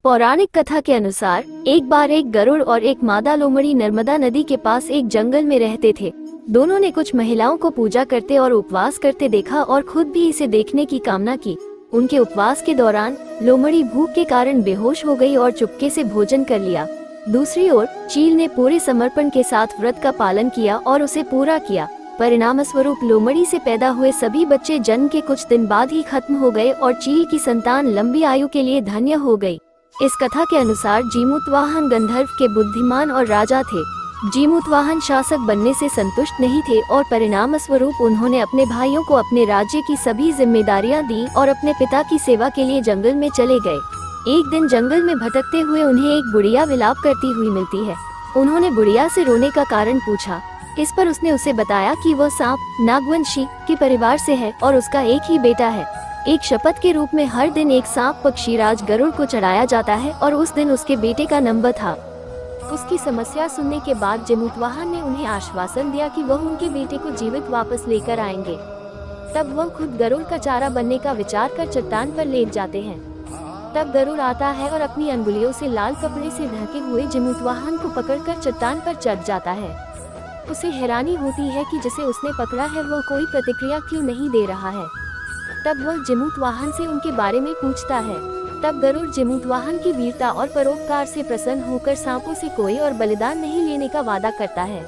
पौराणिक कथा के अनुसार एक बार एक गरुड़ और एक मादा लोमड़ी नर्मदा नदी के पास एक जंगल में रहते थे। दोनों ने कुछ महिलाओं को पूजा करते और उपवास करते देखा और खुद भी इसे देखने की कामना की। उनके उपवास के दौरान लोमड़ी भूख के कारण बेहोश हो गई और चुपके से भोजन कर लिया। दूसरी ओर चील ने पूरे समर्पण के साथ व्रत का पालन किया और उसे पूरा किया। परिणाम स्वरूप लोमड़ी से पैदा हुए सभी बच्चे जन्म के कुछ दिन बाद ही खत्म हो गए और चील की संतान लंबी आयु के लिए धन्य हो गई। इस कथा के अनुसार जीमूतवाहन गंधर्व के बुद्धिमान और राजा थे। जीमूतवाहन शासक बनने से संतुष्ट नहीं थे और परिणाम स्वरूप उन्होंने अपने भाइयों को अपने राज्य की सभी जिम्मेदारियां दी और अपने पिता की सेवा के लिए जंगल में चले गए। एक दिन जंगल में भटकते हुए उन्हें एक बुढ़िया विलाप करती हुई मिलती है। उन्होंने बुढ़िया से रोने का कारण पूछा। इस पर उसने उसे बताया कि वह सांप नागवंशी के परिवार से है और उसका एक ही बेटा है। एक शपथ के रूप में हर दिन एक सांप पक्षीराज गरुड़ को चढ़ाया जाता है और उस दिन उसके बेटे का नंबर था। उसकी समस्या सुनने के बाद जीमूतवाहन ने उन्हें आश्वासन दिया कि वह उनके बेटे को जीवित वापस लेकर आएंगे। तब वह खुद गरुड़ का चारा बनने का विचार कर चट्टान पर लेट जाते हैं। तब गरुड़ आता है और अपनी अंगुलियों से लाल कपड़े से ढके हुए जीमूतवाहन को पकड़कर चट्टान पर चढ़ जाता है। उसे हैरानी होती है कि जिसे उसने पकड़ा है वह कोई प्रतिक्रिया क्यों नहीं दे रहा है। तब वह जीमूतवाहन से उनके बारे में पूछता है। तब गरुड़ जीमूतवाहन की वीरता और परोपकार से प्रसन्न होकर सांपों से कोई और बलिदान नहीं लेने का वादा करता है।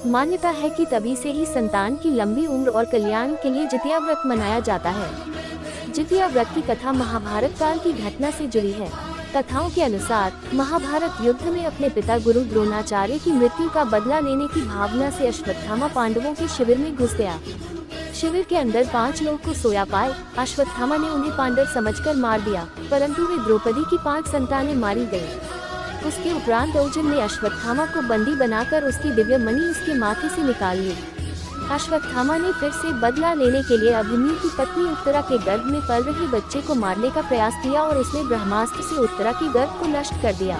मान्यता है कि तभी से ही संतान की लंबी उम्र और कल्याण के लिए जितिया व्रत मनाया जाता है। जितिया व्रत की कथा महाभारत काल की घटना से जुड़ी है। कथाओं के अनुसार महाभारत युद्ध में अपने पिता गुरु द्रोणाचार्य की मृत्यु का बदला लेने की भावना से अश्वत्थामा पांडवों के शिविर में घुस गया। शिविर के अंदर 5 लोग को सोया पाए। अश्वत्थामा ने उन्हें पांडव समझकर मार दिया, परंतु वे द्रौपदी की 5 संतानें मारी गयी। उसके उपरांत अर्जुन ने अश्वत्थामा को बंदी बनाकर उसकी दिव्य मणि उसके माथे से निकाल ली। अश्वत्थामा ने फिर से बदला लेने के लिए अभिमन्यु की पत्नी उत्तरा के गर्भ में पल रहे बच्चे को मारने का प्रयास किया और उसने ब्रह्मास्त्र से उत्तरा के गर्भ को नष्ट कर दिया।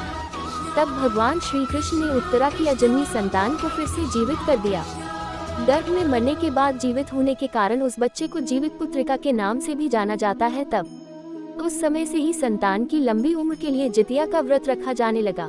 तब भगवान श्री कृष्ण ने उत्तरा की अजन्मी संतान को फिर से जीवित कर दिया। गर्भ में मरने के बाद जीवित होने के कारण उस बच्चे को जीवित पुत्रिका के नाम से भी जाना जाता है। तब उस समय से ही संतान की लंबी उम्र के लिए जितिया का व्रत रखा जाने लगा।